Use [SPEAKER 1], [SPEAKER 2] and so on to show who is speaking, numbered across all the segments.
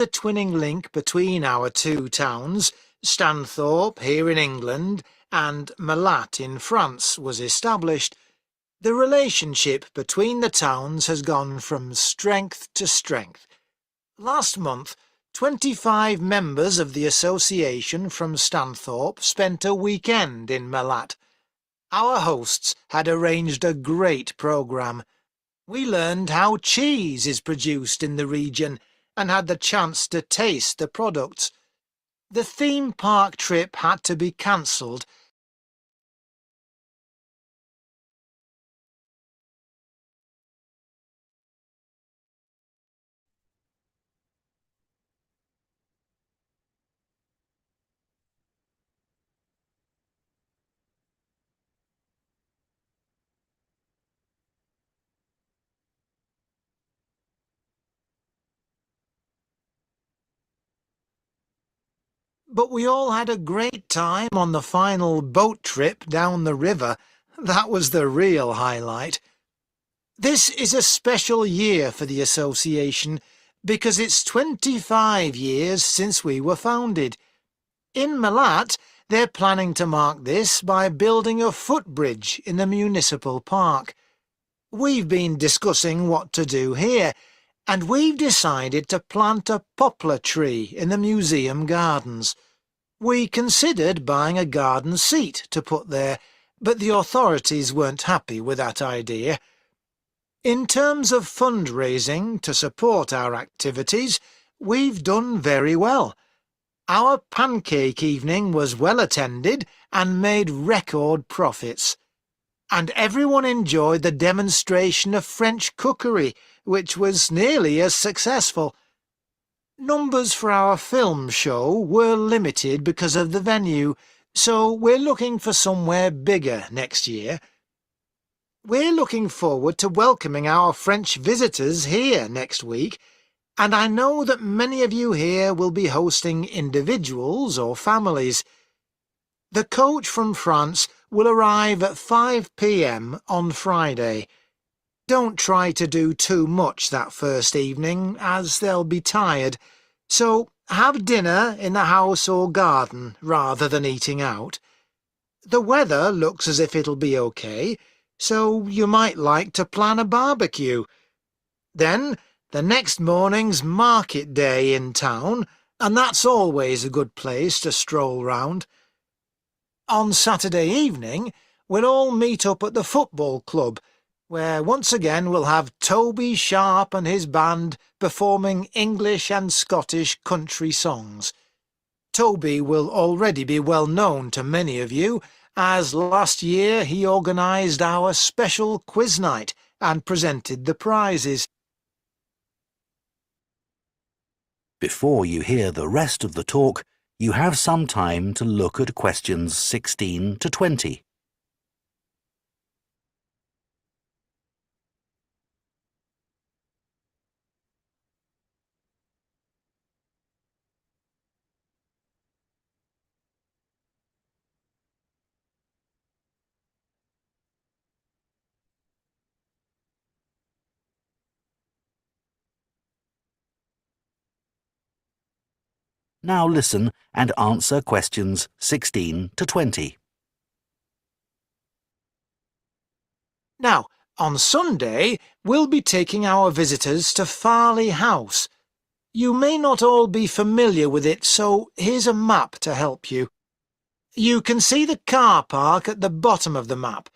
[SPEAKER 1] The twinning link between our two towns, Stanthorpe here in England and Malat in France, was established, the relationship between the towns has gone from strength to strength. Last month, 25 members of the association from Stanthorpe spent a weekend in Malat. Our hosts had arranged a great programme. We learned how cheese is produced in the region and had the chance to taste the products. The theme park trip had to be cancelled. But we all had a great time on the final boat trip down the river. That was the real highlight. This is a special year for the association because it's 25 years since we were founded. In Malat, they're planning to mark this by building a footbridge in the municipal park. We've been discussing what to do here, and we've decided to plant a poplar tree in the museum gardens. We considered buying a garden seat to put there, but the authorities weren't happy with that idea. In terms of fundraising to support our activities, we've done very well. Our pancake evening was well attended and made record profits. And everyone enjoyed the demonstration of French cookery, which was nearly as successful. Numbers for our film show were limited because of the venue, so we're looking for somewhere bigger next year. We're looking forward to welcoming our French visitors here next week, and I know that many of you here will be hosting individuals or families. The coach from France will arrive at 5 p.m. on Friday. Don't try to do too much that first evening, as they'll be tired, so have dinner in the house or garden rather than eating out. The weather looks as if it'll be okay, so you might like to plan a barbecue. Then the next morning's market day in town, and that's always a good place to stroll round. On Saturday evening, we'll all meet up at the football club, where once again we'll have Toby Sharp and his band performing English and Scottish country songs. Toby will already be well known to many of you, as last year he organised our special quiz night and presented the prizes.
[SPEAKER 2] Before you hear the rest of the talk, you have some time to look at questions 16 to 20. Now listen and answer questions 16 to 20.
[SPEAKER 1] Now, on Sunday, we'll be taking our visitors to Farley House. You may not all be familiar with it, so here's a map to help you. You can see the car park at the bottom of the map.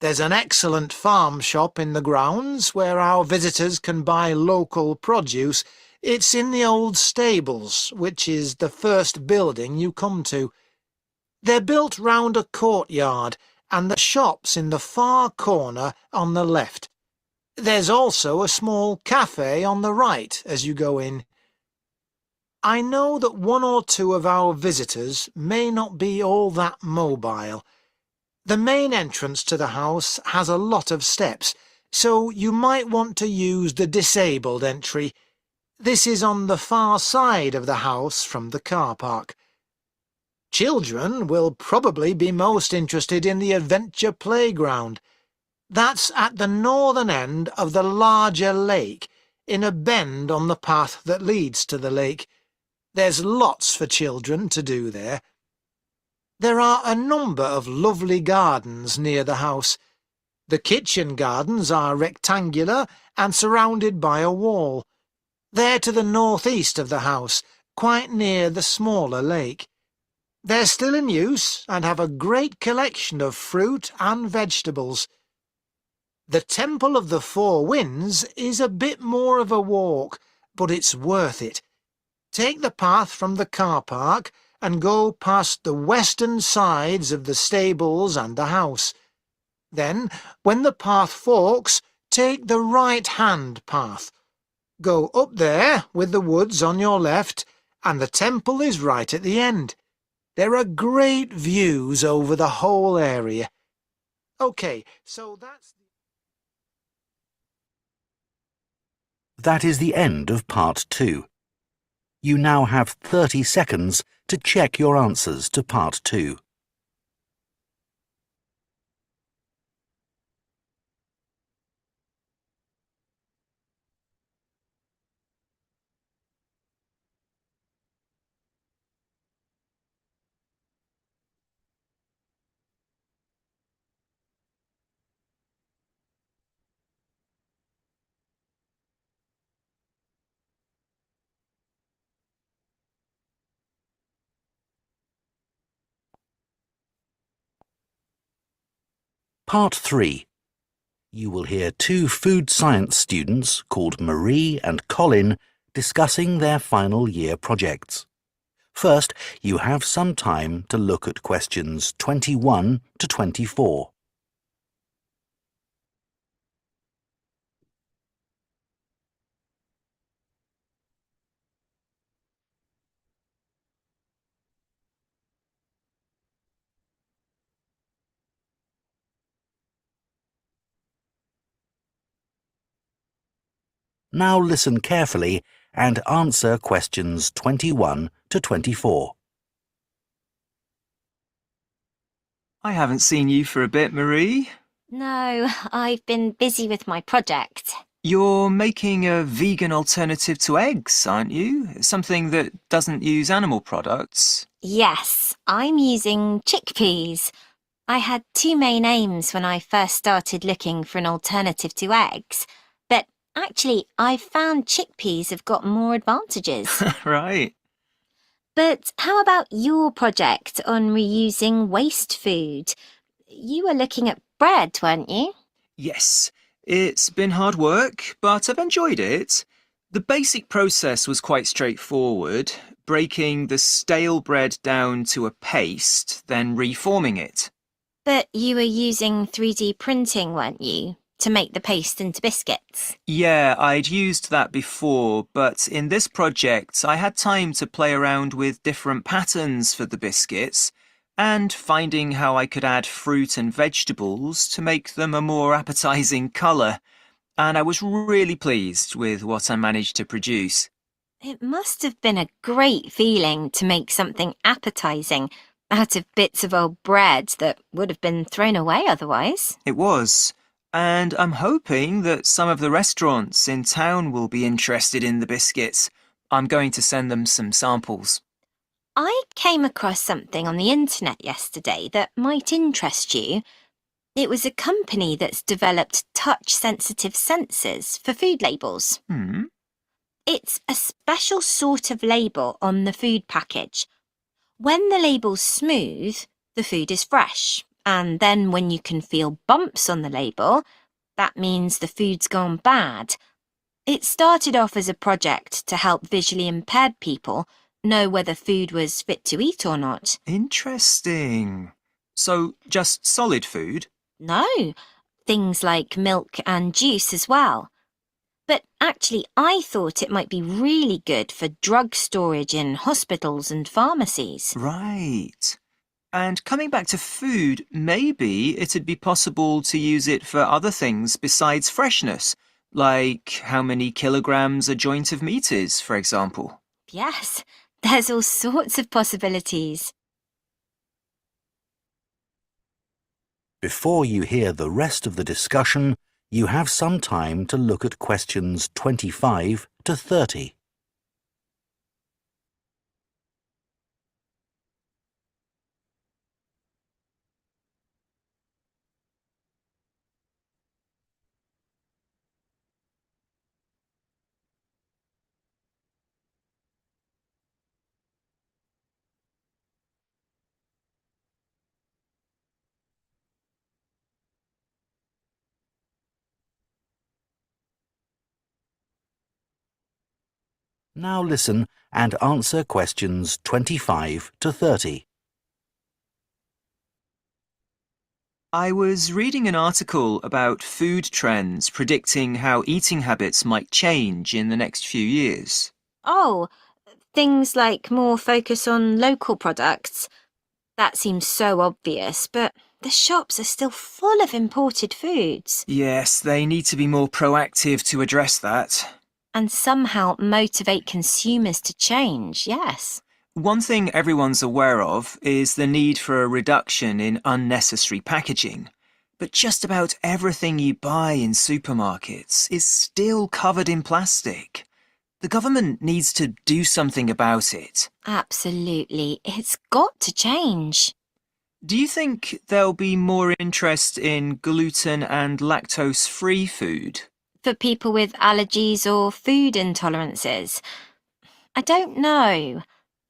[SPEAKER 1] There's an excellent farm shop in the grounds where our visitors can buy local produce. It's in the old stables, which is the first building you come to. They're built round a courtyard, and the shop's in the far corner on the left. There's also a small cafe on the right as you go in. I know that one or two of our visitors may not be all that mobile. The main entrance to the house has a lot of steps, so you might want to use the disabled entry. This is on the far side of the house from the car park. Children will probably be most interested in the adventure playground. That's at the northern end of the larger lake. in a bend on the path that leads to the lake. There's lots for children to do there. There are a number of lovely gardens near the house. The kitchen gardens are rectangular and surrounded by a wall. They're to the northeast of the house, quite near the smaller lake. They're still in use and have a great collection of fruit and vegetables. The Temple of the Four Winds is a bit more of a walk, but it's worth it. Take the path from the car park and go past the western sides of the stables and the house. Then, when the path forks, take the right-hand path. Go up there with the woods on your left, and the temple is right at the end. There are great views over the whole area. OK, so
[SPEAKER 2] That is the end of Part 2. You now have 30 seconds to check your answers to Part 2. Part 3. You will hear two food science students called Marie and Colin discussing their final year projects. First, you have some time to look at questions 21 to 24. Now listen carefully and answer questions 21 to 24.
[SPEAKER 3] I haven't seen you for a bit, Marie.
[SPEAKER 4] No, I've been busy with my project.
[SPEAKER 3] You're making a vegan alternative to eggs, aren't you? Something that doesn't use animal products.
[SPEAKER 4] Yes, I'm using chickpeas. I had two main aims when I first started looking for an alternative to eggs, but actually I found chickpeas have got more advantages.
[SPEAKER 3] Right.
[SPEAKER 4] But how about your project on reusing waste food? You were looking at bread, weren't you?
[SPEAKER 3] Yes, it's been hard work, but I've enjoyed it. The basic process was quite straightforward, breaking the stale bread down to a paste, then reforming it.
[SPEAKER 4] But you were using 3D printing, weren't you, to make the paste into biscuits?
[SPEAKER 3] Yeah, I'd used that before, but in this project I had time to play around with different patterns for the biscuits and finding how I could add fruit and vegetables to make them a more appetizing colour, and I was really pleased with what I managed to produce.
[SPEAKER 4] It must have been a great feeling to make something appetizing out of bits of old bread that would have been thrown away otherwise.
[SPEAKER 3] It was. And I'm hoping that some of the restaurants in town will be interested in the biscuits. I'm going to send them some samples.
[SPEAKER 4] I came across something on the internet yesterday that might interest you. It was a company that's developed touch-sensitive sensors for food labels. It's a special sort of label on the food package. When the label's smooth, the food is fresh. And then when you can feel bumps on the label, that means the food's gone bad. It started off as a project to help visually impaired people know whether food was fit to eat or not.
[SPEAKER 3] Interesting. So, just solid food?
[SPEAKER 4] No, things like milk and juice as well. But actually, I thought it might be really good for drug storage in hospitals and pharmacies.
[SPEAKER 3] Right. And coming back to food, maybe it'd be possible to use it for other things besides freshness, like how many kilograms a joint of meat is, for example.
[SPEAKER 4] Yes, there's all sorts of possibilities.
[SPEAKER 2] Before you hear the rest of the discussion, You have some time to look at questions 25 to 30. Now listen and answer questions 25 to 30.
[SPEAKER 3] I was reading an article about food trends predicting how eating habits might change in the next few years.
[SPEAKER 4] Oh, things like more focus on local products. That seems so obvious, but the shops are still full of imported foods.
[SPEAKER 3] Yes, they need to be more proactive to address that.
[SPEAKER 4] And somehow motivate consumers to change, yes.
[SPEAKER 3] One thing everyone's aware of is the need for a reduction in unnecessary packaging. But just about everything you buy in supermarkets is still covered in plastic. The government needs to do something about it.
[SPEAKER 4] Absolutely. It's got to change.
[SPEAKER 3] Do you think there'll be more interest in gluten and lactose-free food?
[SPEAKER 4] For people with allergies or food intolerances. I don't know.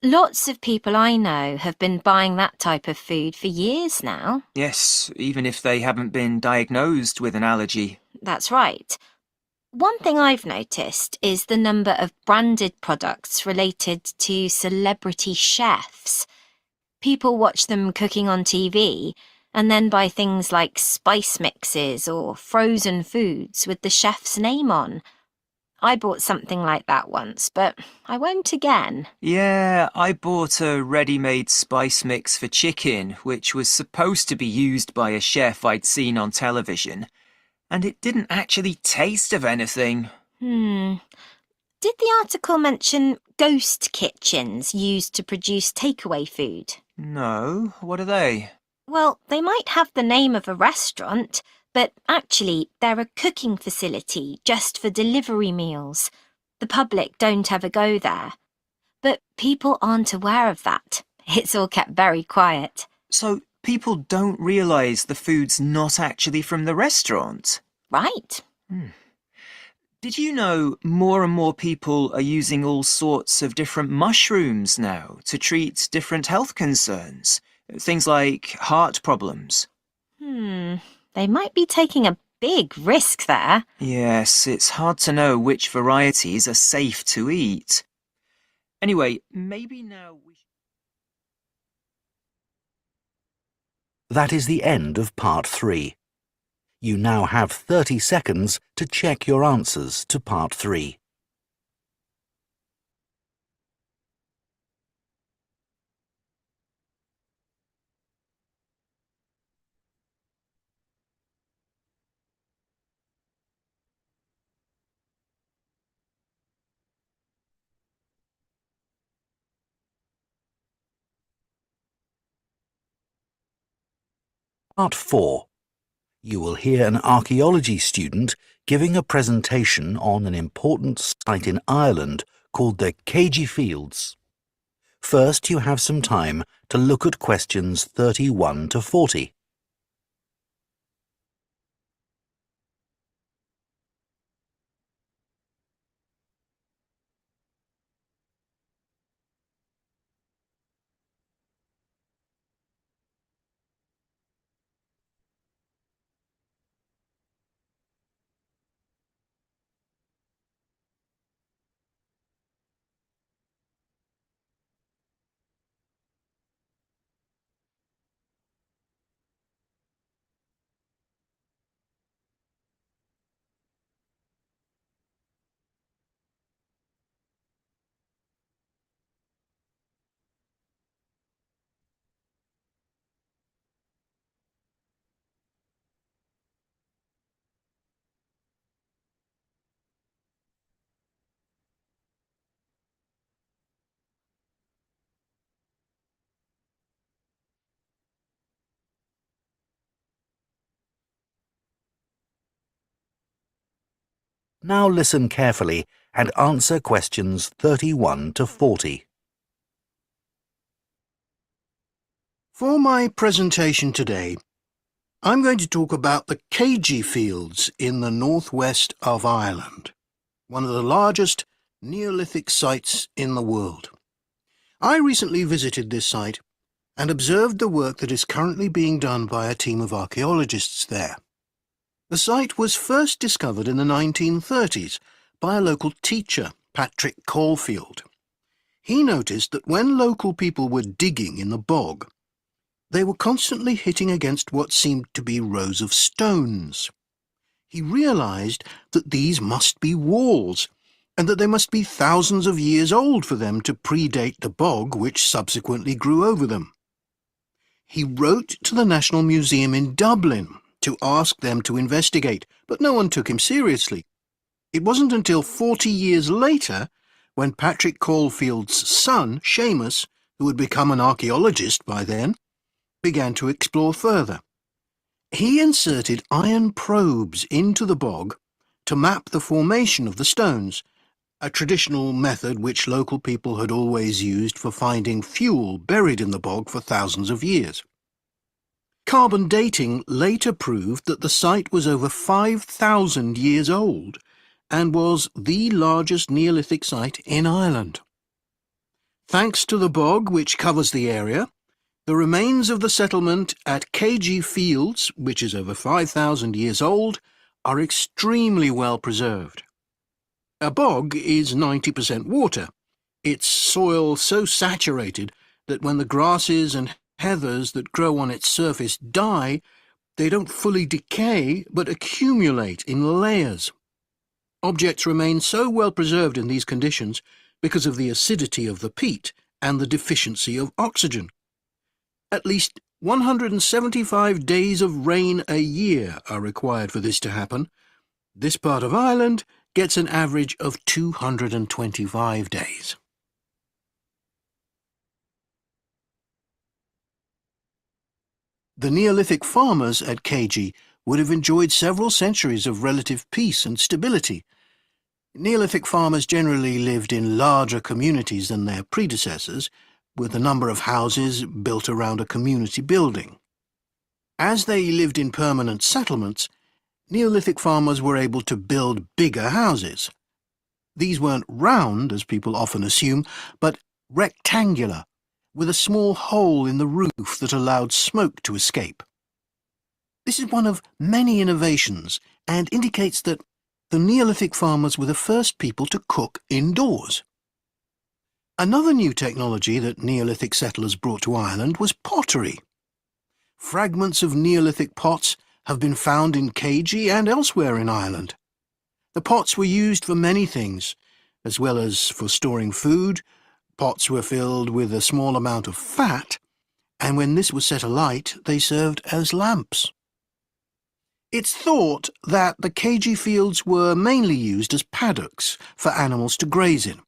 [SPEAKER 4] Lots of people I know have been buying that type of food for years now.
[SPEAKER 3] Yes, even if they haven't been diagnosed with an allergy.
[SPEAKER 4] That's right. One thing I've noticed is the number of branded products related to celebrity chefs. People watch them cooking on TV and then buy things like spice mixes or frozen foods with the chef's name on. I bought something like that once, but I won't again.
[SPEAKER 3] Yeah, I bought a ready-made spice mix for chicken, which was supposed to be used by a chef I'd seen on television, and it didn't actually taste of anything.
[SPEAKER 4] Did the article mention ghost kitchens used to produce takeaway food?
[SPEAKER 3] No, what are they?
[SPEAKER 4] Well, they might have the name of a restaurant, but actually they're a cooking facility just for delivery meals. The public don't ever go there. But people aren't aware of that. It's all kept very quiet.
[SPEAKER 3] So people don't realise the food's not actually from the restaurant?
[SPEAKER 4] Right.
[SPEAKER 3] Did you know more and more people are using all sorts of different mushrooms now to treat different health concerns? Things like heart problems.
[SPEAKER 4] They might be taking a big risk there.
[SPEAKER 3] Yes, it's hard to know which varieties are safe to eat. Anyway, maybe now we should...
[SPEAKER 2] That is the end of part 3. You now have 30 seconds to check your answers to part 3. Part 4. You will hear an archaeology student giving a presentation on an important site in Ireland called the Cagey Fields. First, you have some time to look at questions 31 to 40. Now listen carefully and answer questions 31 to 40.
[SPEAKER 5] For my presentation today, I'm going to talk about the KG Fields in the northwest of Ireland, one of the largest Neolithic sites in the world. I recently visited this site and observed the work that is currently being done by a team of archaeologists there. The site was first discovered in the 1930s by a local teacher, Patrick Caulfield. He noticed that when local people were digging in the bog, they were constantly hitting against what seemed to be rows of stones. He realized that these must be walls, and that they must be thousands of years old for them to predate the bog which subsequently grew over them. He wrote to the National Museum in Dublin to ask them to investigate, but no one took him seriously. It wasn't until 40 years later, when Patrick Caulfield's son, Seamus, who had become an archaeologist by then, began to explore further. He inserted iron probes into the bog to map the formation of the stones, a traditional method which local people had always used for finding fuel buried in the bog for thousands of years. Carbon dating later proved that the site was over 5,000 years old and was the largest Neolithic site in Ireland. Thanks to the bog which covers the area, the remains of the settlement at KG Fields, which is over 5,000 years old, are extremely well preserved. A bog is 90% water, its soil so saturated that when the grasses and heathers that grow on its surface die, they don't fully decay but accumulate in layers. Objects remain so well preserved in these conditions because of the acidity of the peat and the deficiency of oxygen. At least 175 days of rain a year are required for this to happen. This part of Ireland gets an average of 225 days. The Neolithic farmers at KG would have enjoyed several centuries of relative peace and stability. Neolithic farmers generally lived in larger communities than their predecessors, with a number of houses built around a community building. As they lived in permanent settlements, Neolithic farmers were able to build bigger houses. These weren't round, as people often assume, but rectangular, with a small hole in the roof that allowed smoke to escape. This is one of many innovations and indicates that the Neolithic farmers were the first people to cook indoors. Another new technology that Neolithic settlers brought to Ireland was pottery. Fragments of Neolithic pots have been found in KG and elsewhere in Ireland. The pots were used for many things, as well as for storing food. Pots were filled with a small amount of fat, and when this was set alight, they served as lamps. It's thought that the KG Fields were mainly used as paddocks for animals to graze in.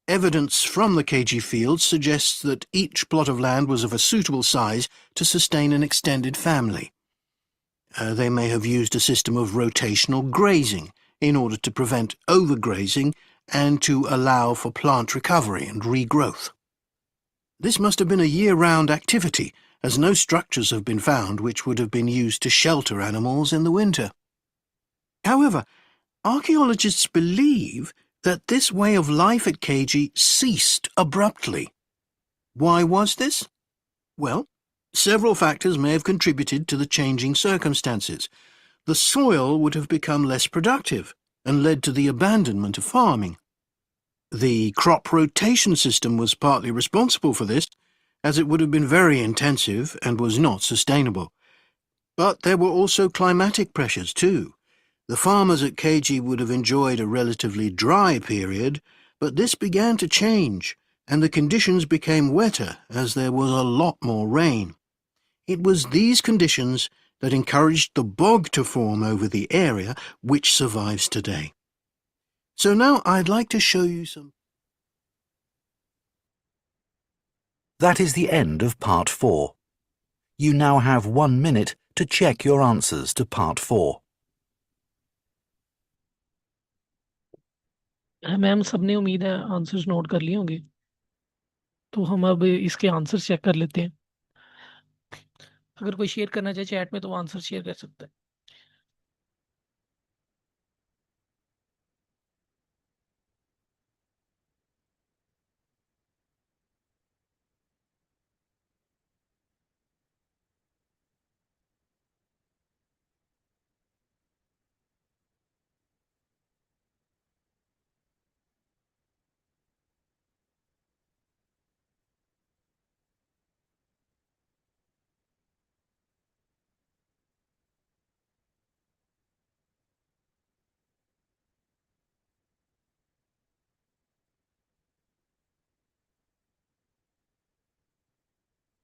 [SPEAKER 5] Evidence from the KG Fields suggests that each plot of land was of a suitable size to sustain an extended family. They may have used a system of rotational grazing in order to prevent overgrazing and to allow for plant recovery and regrowth. This must have been a year-round activity, as no structures have been found which would have been used to shelter animals in the winter. However, archaeologists believe that this way of life at KG ceased abruptly. Why was this? Well, several factors may have contributed to the changing circumstances. The soil would have become less productive and led to the abandonment of farming. The crop rotation system was partly responsible for this, as it would have been very intensive and was not sustainable. But there were also climatic pressures too. The farmers at KG would have enjoyed a relatively dry period, but this began to change, and the conditions became wetter as there was a lot more rain. It was these conditions that encouraged the bog to form over the area, which survives today. So now I'd like to show you some.
[SPEAKER 2] That is the end of Part 4. You now have 1 minute to check your answers to Part 4.
[SPEAKER 6] Ma'am सबने उम्मीद है answers note कर लिए होंगे, तो हम अब इसके आंसर चेक कर लेते हैं। अगर कोई शेयर करना चाहे चैट में तो वो आंसर शेयर कर सकता है।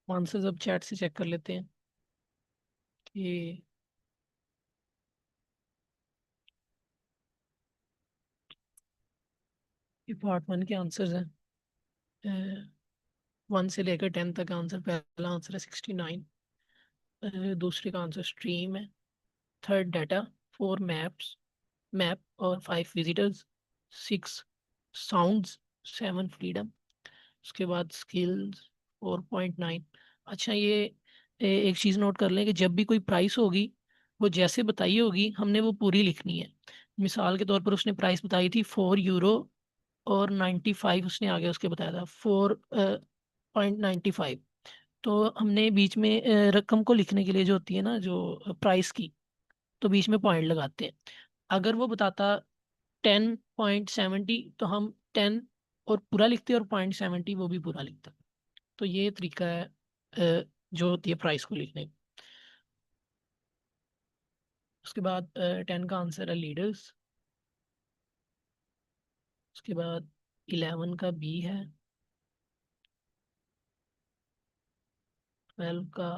[SPEAKER 6] आंसर्स अब चैट से चेक कर लेते हैं कि पार्ट 1 के आंसर्स हैं। 1 से लेकर 10 तक आंसर। पहला आंसर है 69, दूसरे का आंसर स्ट्रीम है, थर्ड डाटा, 4 मैप और 5 विजिटर्स, 6 साउंड्स, 7 फ्रीडम। उसके बाद स्किल्स 4.9। अच्छा, ये एक चीज़ नोट कर लें कि जब भी कोई प्राइस होगी वो जैसे बताई होगी हमने वो पूरी लिखनी है। मिसाल के तौर पर उसने प्राइस बताई थी €4 और 95 उसने आगे उसके बताया था 4.95। तो हमने बीच में रकम को लिखने के लिए जो होती है ना, जो प्राइस की, तो बीच में पॉइंट लगाते हैं। अगर वो बताता 10.70 तो हम 10 और पूरा लिखते और 0.70 वो भी पूरा लिखता। तो ये तरीका है जो होती है प्राइस को लिखने का। उसके बाद 10 का आंसर है लीडर्स। उसके बाद 11 का बी है, 12 का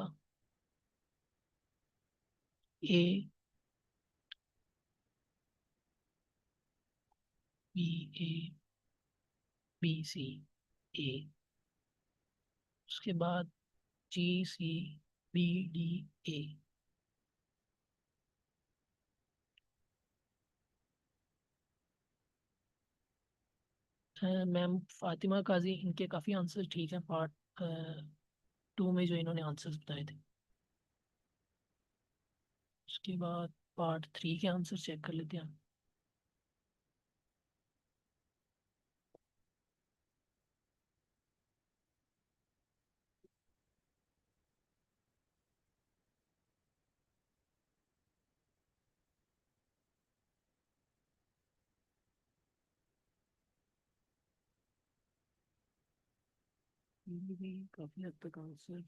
[SPEAKER 6] ए, बी, ए, बी, सी, ए। उसके बाद जी, सी, बी, डी, ए। मैम फातिमा काजी, इनके काफ़ी आंसर ठीक हैं पार्ट 2 में जो इन्होंने आंसर्स बताए थे। उसके बाद पार्ट 3 के आंसर चेक कर लेते हैं। ये भी काफ़ी हद तक आंसर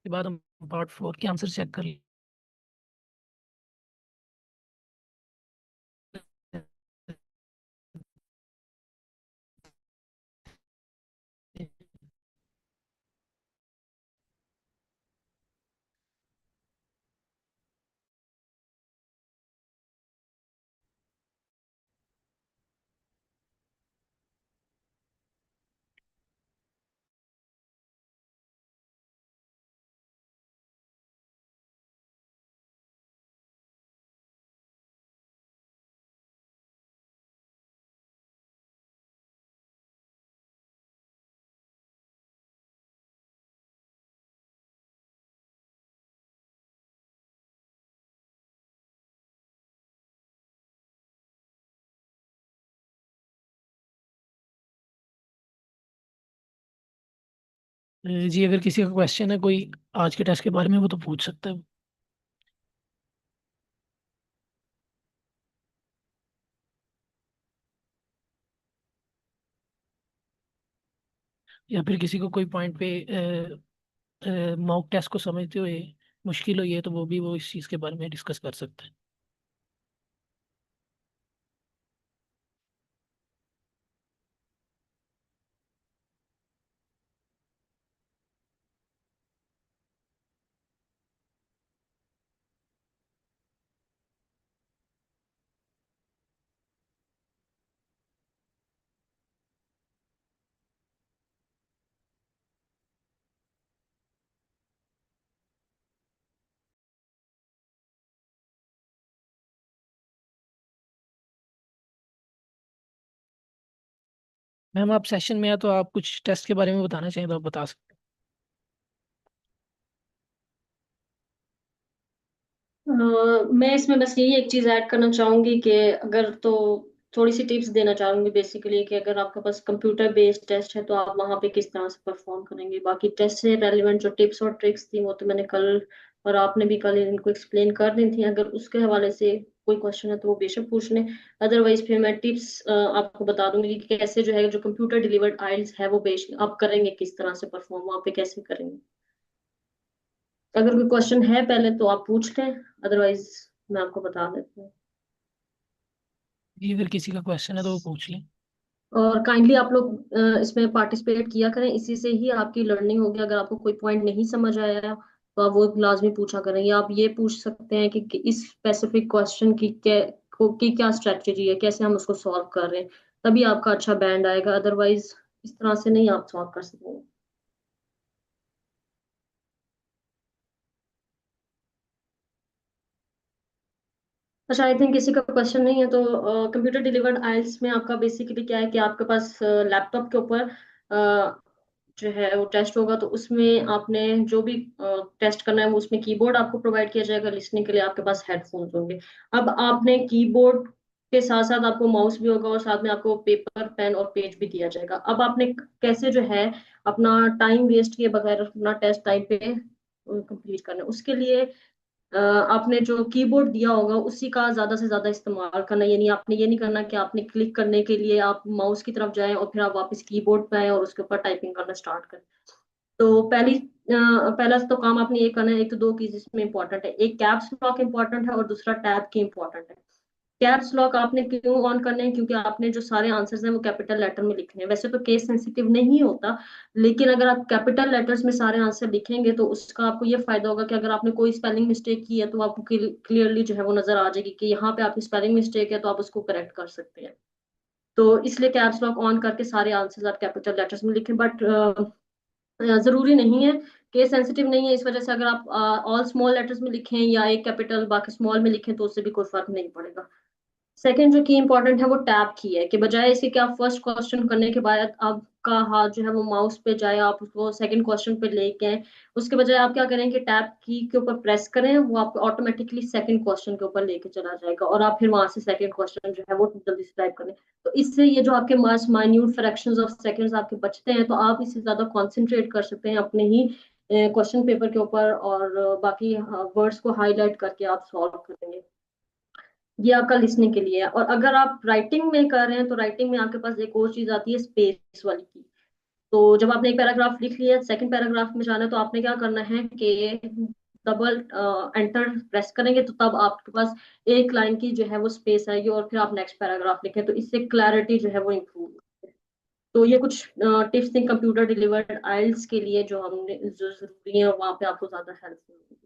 [SPEAKER 6] के बाद हम पार्ट 4 के आंसर चेक कर लेते हैं। जी, अगर किसी का क्वेश्चन है कोई आज के टेस्ट के बारे में वो तो पूछ सकता है। या फिर किसी को कोई पॉइंट पे मॉक टेस्ट को समझते हुए मुश्किल हुई है तो वो इस चीज़ के बारे में डिस्कस कर सकते हैं। मैम आप सेशन में है तो आप कुछ टेस्ट के बारे में बताना चाहें तो आप बता सकते
[SPEAKER 7] मैं इसमें बस यही एक चीज ऐड करना चाहूंगी कि अगर तो थोड़ी सी टिप्स देना चाहूंगी बेसिकली कि अगर आपके पास कंप्यूटर बेस्ड टेस्ट है तो आप वहां पे किस तरह से परफॉर्म करेंगे। बाकी टेस्ट से रेलिवेंट जो टिप्स और ट्रिक्स थी वो तो मैंने कल और आपने भी कल इनको एक्सप्लेन कर दी थी। अगर उसके हवाले से कोई क्वेश्चन है तो वो बेशक पूछ लें। अदरवाइज फिर मैं टिप्स आपको बता दूंगी कि कैसे जो है जो कंप्यूटर डिलीवर्ड आइल्स है वो बेश आप करेंगे किस तरह से परफॉर्म वहाँ पे कैसे करेंगे। अगर कोई क्वेश्चन है पहले तो आप पूछ लें, अदरवाइज मैं आपको बता देती हूँ।
[SPEAKER 6] हैं। अगर किसी का क्वेश्चन है तो वो पूछ लें।
[SPEAKER 7] और काइंडली आप लोग इसमें पार्टिसिपेट किया करें, इसी से ही आपकी लर्निंग होगी। अगर आपको कोई पॉइंट नहीं समझ आया तो आप वो लाजमी पूछा करें, या आप ये पूछ सकते हैं कि इस स्पेसिफिक क्वेश्चन की क्या स्ट्रेटजी है, कैसे हम उसको सॉल्व कर रहे हैं। तभी आपका अच्छा बैंड आएगा, अदरवाइज इस तरह से नहीं आप सॉल्व कर सकेंगे। अच्छा, आई थिंक किसी का क्वेश्चन नहीं है तो कंप्यूटर डिलीवर्ड आइल्स में आपका बेसिकली क्या है कि आपके पास लैपटॉप के ऊपर जो है वो टेस्ट होगा। तो उसमें आपने जो भी टेस्ट करना है वो उसमें कीबोर्ड आपको प्रोवाइड किया जाएगा, लिसनिंग के लिए आपके पास हेडफोन्स होंगे। अब आपने कीबोर्ड के साथ साथ आपको माउस भी होगा और साथ में आपको पेपर पेन और पेज भी दिया जाएगा। अब आपने कैसे जो है अपना टाइम वेस्ट किए बगैर अपना टेस्ट टाइम पे कंप्लीट करना है, उसके लिए आपने जो कीबोर्ड दिया होगा उसी का ज्यादा से ज्यादा इस्तेमाल करना। यानी आपने ये नहीं करना कि आपने क्लिक करने के लिए आप माउस की तरफ जाएं और फिर आप वापस कीबोर्ड पे आए और उसके ऊपर टाइपिंग करना स्टार्ट करें। तो पहला तो काम आपने ये करना है। एक तो दो चीज इसमें इंपॉर्टेंट है, एक कैप्स लॉक इंपॉर्टेंट है और दूसरा टैब की इंपॉर्टेंट है। कैप्स लॉक आपने क्यों ऑन करने हैं, क्योंकि आपने जो सारे आंसर्स हैं वो कैपिटल लेटर में लिखने हैं। वैसे तो केस सेंसिटिव नहीं होता, लेकिन अगर आप कैपिटल लेटर्स में सारे आंसर लिखेंगे तो उसका आपको ये फायदा होगा कि अगर आपने कोई स्पेलिंग मिस्टेक की है तो आपको क्लियरली जो है वो नजर आ जाएगी कि यहाँ पे आपकी स्पेलिंग मिस्टेक है, तो आप उसको करेक्ट कर सकते हैं। तो इसलिए कैप्स लॉक ऑन करके सारे आंसर्स आप कैपिटल लेटर्स में लिखें। बट जरूरी नहीं है, केस सेंसिटिव नहीं है, इस वजह से अगर आप ऑल स्मॉल लेटर्स में लिखें या एक कैपिटल बाकी स्मॉल में लिखें तो उससे भी कोई फर्क नहीं पड़ेगा। सेकंड जो की इंपॉर्टेंट है वो टैब की है, कि बजाय इसके कि आप फर्स्ट क्वेश्चन करने के बाद आपका हाथ जो है वो माउस पे जाए आप उसको सेकंड क्वेश्चन पे लेके आए, उसके बजाय आप क्या करें कि टैब की के ऊपर प्रेस करें, वो आपको ऑटोमेटिकली सेकंड क्वेश्चन के ऊपर लेके चला जाएगा और आप फिर वहां से सेकंड क्वेश्चन जो है वो जल्दी से टाइप करें। तो इससे ये जो आपके मास माइन्यूट फ्रैक्शंस ऑफ सेकंड्स आपके बचते हैं, तो आप इससे ज्यादा कॉन्सेंट्रेट कर सकते हैं अपने ही क्वेश्चन पेपर के ऊपर, और बाकी वर्ड्स को हाईलाइट करके आप सॉल्व करेंगे। ये आपका लिसनिंग के लिए है। और अगर आप राइटिंग में कर रहे हैं तो राइटिंग में आपके पास एक और चीज आती है, स्पेस वाली की। तो जब आपने एक पैराग्राफ लिख लिया, सेकंड पैराग्राफ में जाना है तो आपने क्या करना है कि डबल एंटर प्रेस करेंगे, तो तब आपके पास एक लाइन की जो है वो स्पेस आएगी और फिर आप नेक्स्ट पैराग्राफ लिखें, तो इससे क्लैरिटी जो है वो इम्प्रूव। तो ये कुछ टिप्स थी कंप्यूटर डिलीवर्ड आइल्स के लिए जो हमने जो जरूरी है, और वहाँ पे आपको ज्यादा हेल्पफुल होगी।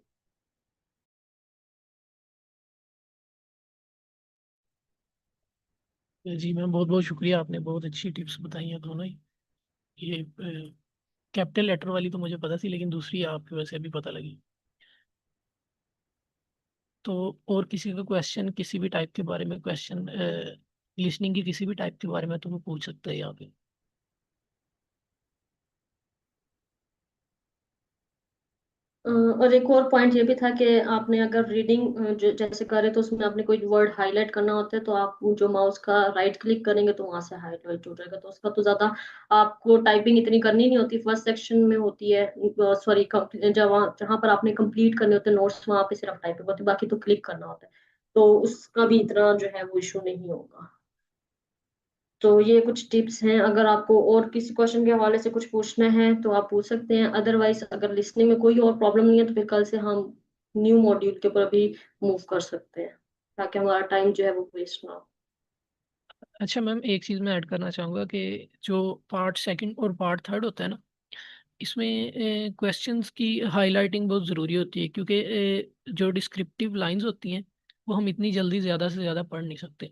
[SPEAKER 6] जी मैम बहुत बहुत शुक्रिया, आपने बहुत अच्छी टिप्स बताई हैं दोनों ही। ये कैपिटल लेटर वाली तो मुझे पता थी लेकिन दूसरी आपकी वजह से अभी पता लगी। तो और किसी का क्वेश्चन किसी भी टाइप के बारे में क्वेश्चन लिसनिंग की किसी भी टाइप के बारे में तो वो पूछ सकते हैं यहाँ पे।
[SPEAKER 7] और एक और पॉइंट ये भी था कि आपने अगर रीडिंग जैसे करे तो उसमें आपने कोई वर्ड हाईलाइट करना होता है तो आप जो माउस का राइट क्लिक करेंगे तो वहां से हाईलाइट हो जाएगा। तो उसका तो ज्यादा आपको टाइपिंग इतनी करनी नहीं होती, फर्स्ट सेक्शन में होती है। सॉरी, जहाँ जहाँ पर आपने कंप्लीट करने होते हैं नोट्स वहां पे सिर्फ टाइपिंग होती है, बाकी तो क्लिक करना होता है। तो उसका भी इतना जो है वो इशू नहीं होगा। तो ये कुछ टिप्स हैं। अगर आपको और किसी क्वेश्चन के हवाले से कुछ पूछना है तो आप पूछ सकते हैं, अदरवाइज अगर लिसनिंग में कोई और प्रॉब्लम नहीं है तो फिर कल से हम न्यू मॉड्यूल के ऊपर भी मूव कर सकते हैं, ताकि हमारा टाइम जो है वो वेस्ट ना हो।
[SPEAKER 6] अच्छा मैम, एक चीज़ मैं ऐड करना चाहूँगा कि जो पार्ट सेकंड और पार्ट थर्ड होता है ना, इसमें क्वेश्चंस की हाइलाइटिंग बहुत ज़रूरी होती है, क्योंकि जो डिस्क्रिप्टिव लाइंस होती हैं वो हम इतनी जल्दी ज़्यादा से ज़्यादा पढ़ नहीं सकते।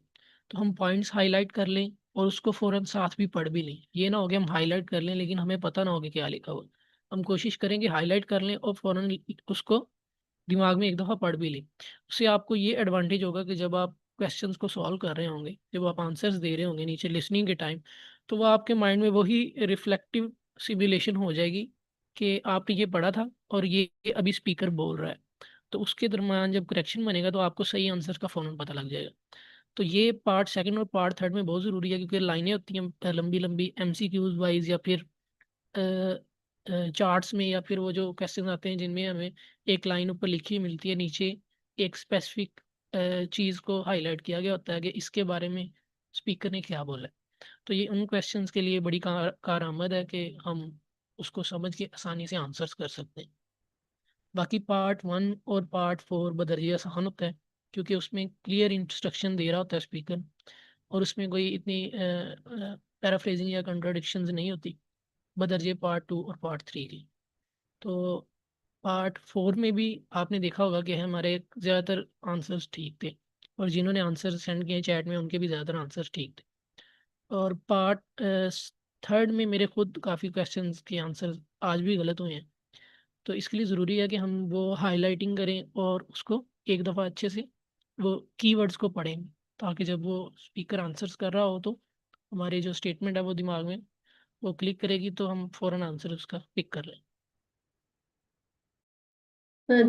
[SPEAKER 6] तो हम पॉइंट्स हाईलाइट कर लें और उसको फ़ौरन साथ भी पढ़ भी लें। ये ना हो कि हम हाईलाइट कर लें लेकिन हमें पता ना हो कि क्या लिखा हुआ। हम कोशिश करेंगे हाईलाइट कर लें और फ़ौरन उसको दिमाग में एक दफ़ा पढ़ भी लें। उससे आपको ये एडवांटेज होगा कि जब आप क्वेश्चंस को सॉल्व कर रहे होंगे, जब आप आंसर्स दे रहे होंगे नीचे लिसनिंग के टाइम, तो वो आपके माइंड में वही रिफ्लेक्टिव सिमुलेशन हो जाएगी कि आपने ये पढ़ा था और ये अभी स्पीकर बोल रहा है। तो उसके दरमियान जब करेक्शन बनेगा तो आपको सही आंसर का फ़ौरन पता लग जाएगा। तो ये पार्ट सेकंड और पार्ट थर्ड में बहुत ज़रूरी है, क्योंकि लाइनें होती हैं लंबी लंबी एमसीक्यूज वाइज, या फिर चार्ट्स में, या फिर वो जो क्वेश्चन आते हैं जिनमें हमें एक लाइन ऊपर लिखी हुई मिलती है, नीचे एक स्पेसिफिक चीज़ को हाईलाइट किया गया होता है कि इसके बारे में स्पीकर ने क्या बोला है। तो ये उन क्वेश्चंस के लिए बड़ी कारआमद है कि हम उसको समझ के आसानी से आंसर्स कर सकते हैं। बाकी पार्ट वन और पार्ट फोर बदरिया आसान होता है, क्योंकि उसमें क्लियर इंस्ट्रक्शन दे रहा होता है स्पीकर, और उसमें कोई इतनी पैराफ्रेजिंग या कंट्राडिक्शंस नहीं होती बदरजे पार्ट टू और पार्ट थ्री की। तो पार्ट फोर में भी आपने देखा होगा कि हमारे ज़्यादातर आंसर्स ठीक थे, और जिन्होंने आंसर सेंड किए चैट में उनके भी ज़्यादातर आंसर्स ठीक थे। और पार्ट थर्ड में मेरे खुद काफ़ी क्वेश्चंस के आंसर आज भी गलत हुए हैं। तो इसके लिए ज़रूरी है कि हम वो हाईलाइटिंग करें और उसको एक दफ़ा अच्छे से वो कीवर्ड्स को पढ़ें, ताकि जब वो स्पीकर आंसर्स कर रहा हो तो हमारी जो स्टेटमेंट है वो दिमाग में वो क्लिक करेगी, तो हम फ़ौरन आंसर उसका पिक कर लें।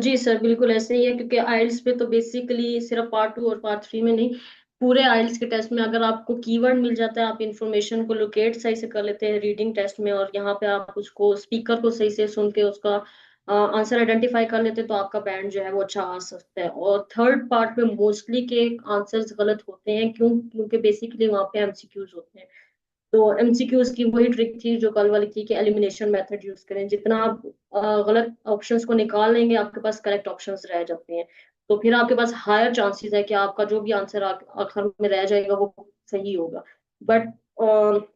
[SPEAKER 7] जी सर, बिल्कुल ऐसे ही है, क्योंकि आइल्स पे तो बेसिकली सिर्फ पार्ट टू और पार्ट थ्री में नहीं, पूरे आइल्स के टेस्ट में अगर आपको कीवर्ड मिल जाता है, आप इंफॉर्मेशन को लोकेट सही से कर लेते हैं रीडिंग टेस्ट में, और यहाँ पे आप उसको स्पीकर को सही से सुन के उसका आंसर आइडेंटिफाई कर लेते हैं, तो आपका बैंड जो है वो अच्छा आ सकता है। और थर्ड पार्ट में मोस्टली के आंसर्स गलत होते हैं, क्योंकि बेसिकली वहाँ पे एमसीक्यूज होते हैं। तो एमसीक्यूज की वही ट्रिक थी जो कल वाली थी कि एलिमिनेशन मेथड यूज करें, जितना आप गलत ऑप्शंस को निकाल लेंगे आपके पास करेक्ट ऑप्शंस रह जाते हैं, तो फिर आपके पास हायर चांसेस है कि आपका जो भी आंसर आखिर में रह जाएगा वो सही होगा। बट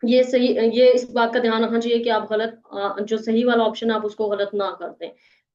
[SPEAKER 7] ये सही, ये इस बात का ध्यान रखना चाहिए कि आप गलत जो सही वाला ऑप्शन है आप उसको गलत ना कर दें।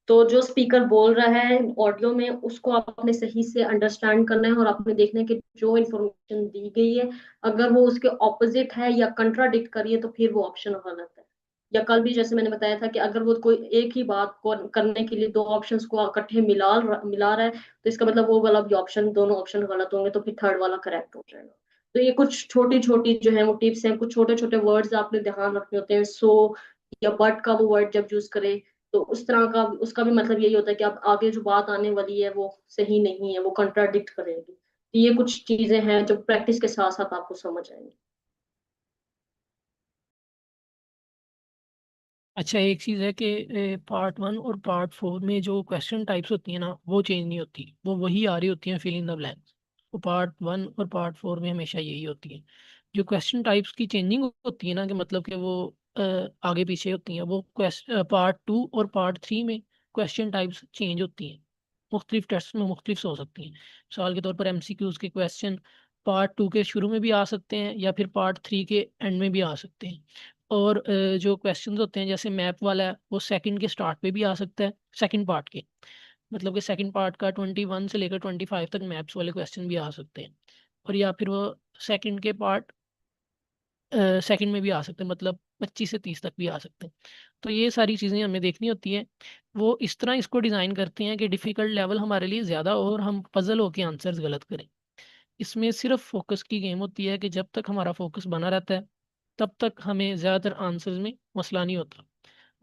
[SPEAKER 7] तो जो स्पीकर बोल रहा है ऑडियो में उसको आपने सही से अंडरस्टैंड करना है, और आपने देखना है कि जो इन्फॉर्मेशन दी गई है अगर वो उसके ऑपोजिट है या कंट्राडिक्ट करिए तो फिर वो ऑप्शन गलत है। या कल भी जैसे मैंने बताया था कि अगर वो कोई एक ही बात को करने के लिए दो ऑप्शंस को इकट्ठे मिला रहा है, तो इसका मतलब वो वाला भी ऑप्शन, दोनों ऑप्शन गलत होंगे, तो फिर थर्ड वाला करेक्ट हो जाएगा। तो ये कुछ छोटी छोटी जो है वो टिप्स हैं, कुछ छोटे छोटे वर्ड्स आपने ध्यान रखने होते हैं। सो या बट का वो वर्ड जब यूज करे तो उस तरह का उसका भी मतलब यही होता है कि अब आगे जो बात आने वाली है वो सही नहीं है, वो कंट्राडिक्ट करेगी। तो ये कुछ चीजें हैं जो प्रैक्टिस के साथ साथ आपको समझ आएंगी।
[SPEAKER 6] अच्छा, एक चीज़ है कि पार्ट वन और पार्ट फोर में जो क्वेश्चन टाइप्स होती हैं ना वो चेंज नहीं होती, वो वही आ रही होती हैं फिल इन द ब्लैंक्स। वो पार्ट वन और पार्ट फोर में हमेशा यही होती है। जो क्वेश्चन टाइप्स की चेंजिंग होती है ना, कि मतलब कि वो आगे पीछे होती हैं, वो पार्ट टू और पार्ट थ्री में क्वेश्चन टाइप्स चेंज होती हैं। मुख्तलिफ टेस्ट में मुख्तलिफ हो सकती हैं। मिसाल के तौर पर एमसीक्यूज के क्वेश्चन पार्ट टू के शुरू में भी आ सकते हैं या फिर पार्ट थ्री के एंड में भी आ सकते हैं। और जो क्वेश्चंस होते हैं जैसे मैप वाला है वो सेकंड के स्टार्ट पे भी आ सकता है, सेकंड पार्ट के, मतलब कि सेकंड पार्ट का 21 से लेकर 25 तक मैप्स वाले क्वेश्चन भी आ सकते हैं। और या फिर वो सेकंड के पार्ट सेकंड में भी आ सकते हैं, मतलब 25 से 30 तक भी आ सकते हैं। तो ये सारी चीज़ें हमें देखनी होती हैं। वो इस तरह इसको डिज़ाइन करते हैं कि डिफ़िकल्ट लेवल हमारे लिए ज़्यादा हो और हम पजल होकर आंसर्स गलत करें। इसमें सिर्फ फोकस की गेम होती है कि जब तक हमारा फोकस बना रहता है तब तक हमें ज़्यादातर आंसर्स में मसला नहीं होता।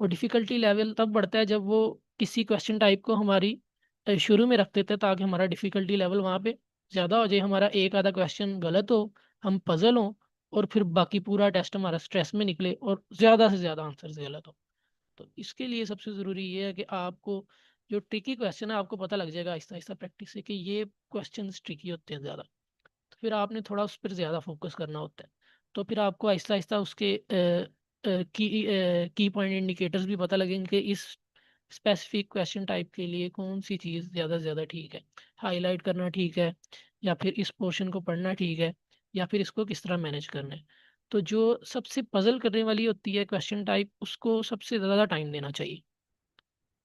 [SPEAKER 6] और डिफ़िकल्टी लेवल तब बढ़ता है जब वो किसी क्वेश्चन टाइप को हमारी शुरू में रख देते हैं, ताकि हमारा डिफ़िकल्टी लेवल वहाँ पे ज़्यादा हो जाए, हमारा एक आधा क्वेश्चन गलत हो, हम पजल हों, और फिर बाकी पूरा टेस्ट हमारा स्ट्रेस में निकले और ज़्यादा से ज़्यादा आंसर्स गलत हो। तो इसके लिए सबसे ज़रूरी ये है कि आपको जो ट्रिकी क्वेश्चन है आपको पता लग जाएगा आहिस्ता आहिस्ता प्रैक्टिस से कि ये क्वेश्चन ट्रिकी होते हैं ज़्यादा। तो फिर आपने थोड़ा उस पर ज़्यादा फोकस करना होता है। तो फिर आपको आहिस्ता आहिस्ता उसके की पॉइंट इंडिकेटर्स भी पता लगेंगे कि इस स्पेसिफिक क्वेश्चन टाइप के लिए कौन सी चीज़ ज़्यादा से ज़्यादा ठीक है, हाईलाइट करना ठीक है, या फिर इस पोर्शन को पढ़ना ठीक है, या फिर इसको किस तरह मैनेज करना है। तो जो सबसे पजल करने वाली होती है क्वेश्चन टाइप, उसको सबसे ज़्यादा टाइम देना चाहिए।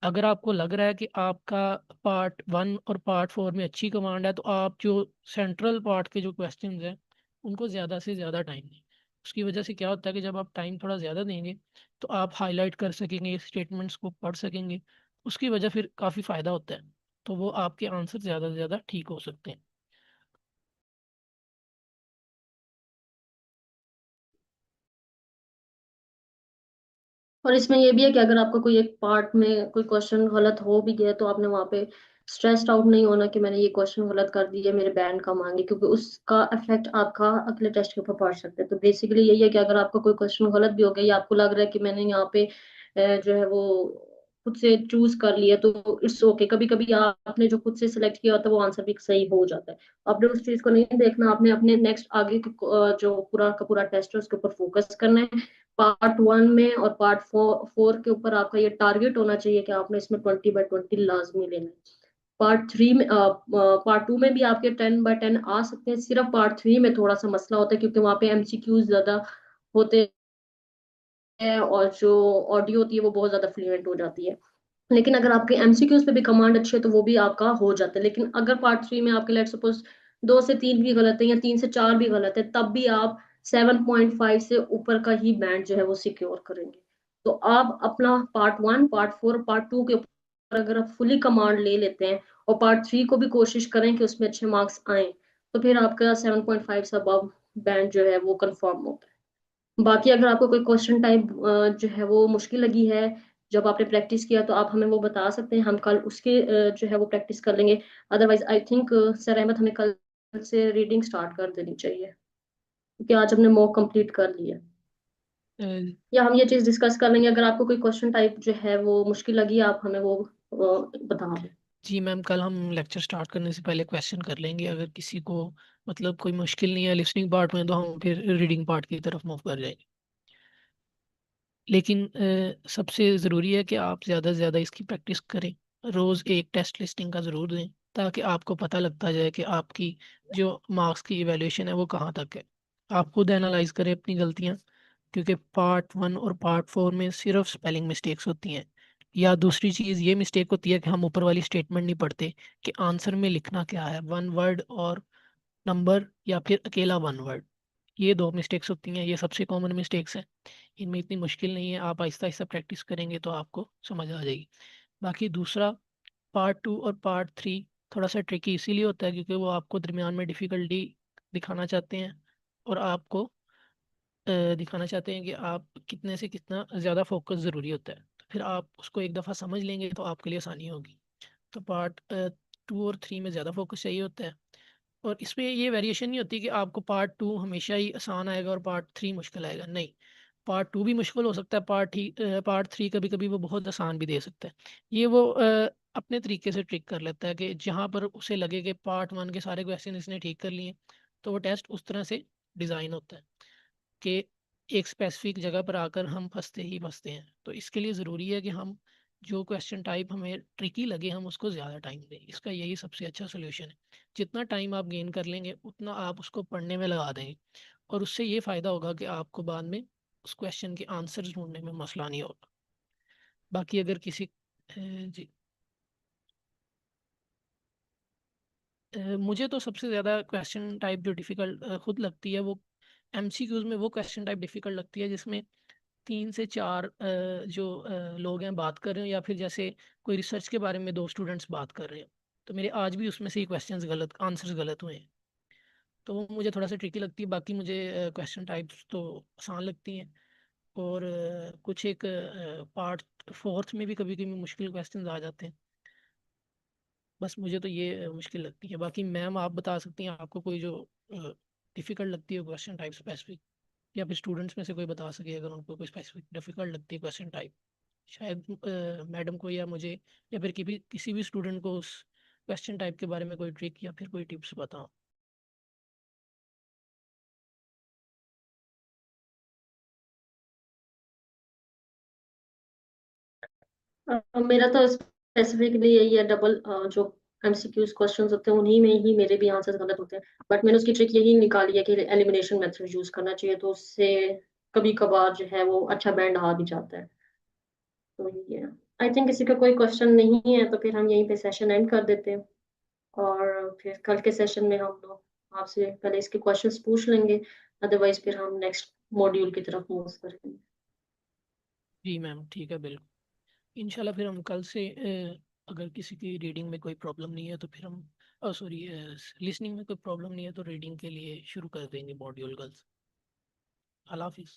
[SPEAKER 6] अगर आपको लग रहा है कि आपका पार्ट 1 और पार्ट 4 में अच्छी कमांड है, तो आप जो सेंट्रल पार्ट के जो क्वेश्चन हैं उनको ज़्यादा से ज़्यादा टाइम दें। उसकी वजह से क्या होता है कि जब आप टाइम थोड़ा ज़्यादा देंगे तो आप हाईलाइट कर सकेंगे, स्टेटमेंट्स को पढ़ सकेंगे, उसकी वजह फिर काफ़ी फ़ायदा होता है, तो वो आपके आंसर ज़्यादा से ज़्यादा ठीक हो सकते हैं।
[SPEAKER 7] और इसमें ये भी है कि अगर आपका कोई एक पार्ट में कोई क्वेश्चन गलत हो भी गया तो आपने वहां पे स्ट्रेस्ड आउट नहीं होना कि मैंने ये क्वेश्चन गलत कर दिया, मेरे बैंड कम आएंगे, क्योंकि उसका इफेक्ट आपका अगले टेस्ट के ऊपर पड़ सकता है। तो बेसिकली यही है कि अगर आपका कोई क्वेश्चन गलत भी हो गया या आपको लग रहा है कि मैंने यहाँ पे जो है वो खुद से चूज कर लिया, तो इट्स ओके। कभी कभी आपने जो खुद से सिलेक्ट किया होता है वो आंसर भी सही हो जाता है। आपने उस चीज को नहीं देखना, आपने अपने नेक्स्ट आगे जो पूरा का पूरा टेस्ट है उसके ऊपर फोकस करना है। पार्ट 1 में और पार्ट 4 के ऊपर आपका ये टारगेट होना चाहिए कि आपने इसमें 20/20 लाजमी लेना है। पार्ट 3 में पार्ट 2 में भी आपके 10/10 आ सकते हैं। सिर्फ पार्ट 3 में थोड़ा सा मसला होता है क्योंकि वहां पे एमसीक्यूज ज्यादा होते हैं और जो ऑडियो होती है वो बहुत ज्यादा फ्लुएंट हो जाती है। लेकिन अगर आपके एमसीक्यूज पे भी कमांड अच्छी है तो वो भी आपका हो जाता है। लेकिन अगर पार्ट 3 में आपके लेट सपोज 2 से 3 भी गलत है या 3 से 4 भी गलत है, तब भी आप 7.5 से ऊपर का ही बैंड जो है वो सिक्योर करेंगे। तो आप अपना पार्ट 1, पार्ट 4, पार्ट 2 के ऊपर अगर आप फुली कमांड ले लेते हैं और पार्ट 3 को भी कोशिश करें कि उसमें अच्छे मार्क्स आए, तो फिर आपका 7.5 से अबव बैंड जो है वो कंफर्म होता है। बाकी अगर आपको कोई क्वेश्चन टाइप जो है वो मुश्किल लगी है जब आपने प्रैक्टिस किया, तो आप हमें वो बता सकते हैं, हम कल उसके जो है वो प्रैक्टिस कर लेंगे। Otherwise I think sir Ahmad हमें कल से रीडिंग स्टार्ट कर देनी चाहिए क्योंकि आज हमने मॉक कंप्लीट कर लिया।
[SPEAKER 6] अ,
[SPEAKER 7] या हम ये चीज डिस्कस कर लेंगे, अगर आपको कोई क्वेश्चन टाइप जो है वो मुश्किल लगी आप हमें वो बता दें।
[SPEAKER 6] जी मैम, कल हम लेक्चर स्टार्ट करने से पहले क्वेश्चन कर लेंगे। अगर किसी को मतलब कोई मुश्किल नहीं है लिसनिंग पार्ट में, तो हम फिर रीडिंग पार्ट की तरफ मूव कर जाएंगे। लेकिन सबसे ज़रूरी है कि आप ज़्यादा से ज़्यादा इसकी प्रैक्टिस करें। रोज़ एक टेस्ट लिस्टिंग का ज़रूर दें, ताकि आपको पता लगता जाए कि आपकी जो मार्क्स की इवैल्यूएशन है वो कहाँ तक है। आप खुद एनालाइज करें अपनी गलतियाँ, क्योंकि पार्ट 1 और पार्ट 4 में सिर्फ स्पेलिंग मिस्टेक्स होती हैं। या दूसरी चीज़ ये मिस्टेक होती है कि हम ऊपर वाली स्टेटमेंट नहीं पढ़ते कि आंसर में लिखना क्या है, वन वर्ड और नंबर, या फिर अकेला वन वर्ड। ये दो मिस्टेक्स होती हैं, ये सबसे कॉमन मिस्टेक्स हैं। इनमें इतनी मुश्किल नहीं है, आप आहिस्ता आहिस्ता प्रैक्टिस करेंगे तो आपको समझ आ जाएगी। बाकी दूसरा, पार्ट 2 और पार्ट 3 थोड़ा सा ट्रिकी इसीलिए होता है क्योंकि वो आपको दरमियान में डिफ़िकल्टी दिखाना चाहते हैं, और आपको दिखाना चाहते हैं कि आप कितने से कितना ज़्यादा फोकस ज़रूरी होता है। तो फिर आप उसको एक दफ़ा समझ लेंगे तो आपके लिए आसानी होगी। तो पार्ट 2 और 3 में ज़्यादा फोकस चाहिए होता है। और इसमें ये वेरिएशन नहीं होती कि आपको पार्ट 2 हमेशा ही आसान आएगा और पार्ट 3 मुश्किल आएगा, नहीं। पार्ट 2 भी मुश्किल हो सकता है, पार्ट 3 कभी कभी वो बहुत आसान भी दे सकता है। ये वो अपने तरीके से ट्रिक कर लेता है कि जहाँ पर उसे लगे कि पार्ट 1 के सारे क्वेश्चन इसने ठीक कर लिए, तो वो टेस्ट उस तरह से डिज़ाइन होता है कि एक स्पेसिफिक जगह पर आकर हम फंसते ही फंसते हैं। तो इसके लिए ज़रूरी है कि हम जो क्वेश्चन टाइप हमें ट्रिकी लगे हम उसको ज़्यादा टाइम दें। इसका यही सबसे अच्छा सोल्यूशन है। जितना टाइम आप गेन कर लेंगे उतना आप उसको पढ़ने में लगा देंगे, और उससे ये फ़ायदा होगा कि आपको बाद में उस क्वेश्चन के आंसर ढूंढने में मसला नहीं होगा। बाकी अगर किसी जी, मुझे तो सबसे ज़्यादा क्वेश्चन टाइप जो डिफ़िकल्ट खुद लगती है वो एमसीक्यूज़ में वो क्वेश्चन टाइप डिफ़िकल्ट लगती है जिसमें 3 से 4 जो लोग हैं बात कर रहे हो, या फिर जैसे कोई रिसर्च के बारे में 2 स्टूडेंट्स बात कर रहे हैं। तो मेरे आज भी उसमें से ही क्वेश्चंस गलत, आंसर्स गलत हुए हैं। तो वो मुझे थोड़ा सा ट्रिकी लगती है। बाकी मुझे क्वेश्चन टाइप्स तो आसान लगती हैं। और कुछ एक पार्ट 4 में भी कभी कभी मुश्किल क्वेश्चंस आ जाते हैं। बस मुझे तो ये मुश्किल लगती है। बाकी मैम आप बता सकती हैं आपको कोई जो डिफ़िकल्ट लगती है क्वेश्चन टाइप स्पेसिफिक, या फिर स्टूडेंट्स में से कोई बता सके अगर उनको कोई स्पेसिफिक डिफ़िकल्ट लगती है क्वेश्चन टाइप। शायद मैडम को या मुझे या फिर किसी भी स्टूडेंट को उस क्वेश्चन टाइप के बारे में कोई ट्रिक या फिर कोई टिप्स बताओ।
[SPEAKER 7] मेरा तो स्पेसिफिकली यही है, डबल जो एमसीक्यूज क्वेश्चंस होते हैं उन्हीं में ही मेरे भी आंसर गलत होते हैं, बट मैंने उसकी ट्रिक यही निकाली है कि एलिमिनेशन मेथड यूज करना चाहिए, तो उससे कभी कभार जो है वो अच्छा बैंड आ भी जाता है। तो ये है। आई थिंक किसी का कोई क्वेश्चन नहीं है, तो फिर हम यहीं पे सेशन एंड कर देते हैं, और फिर कल के सेशन में हम लोग आपसे पहले इसके क्वेश्चंस पूछ लेंगे, अदरवाइज फिर हम नेक्स्ट मॉड्यूल की तरफ मूव करेंगे।
[SPEAKER 6] जी मैम, ठीक है, बिल्कुल। इंशाल्लाह फिर हम कल से अगर किसी की रीडिंग में कोई प्रॉब्लम नहीं है तो फिर हम सॉरी लिसनिंग में कोई प्रॉब्लम नहीं है तो रीडिंग के लिए शुरू कर देंगे मॉड्यूल कल से। अल्लाह हाफिज़।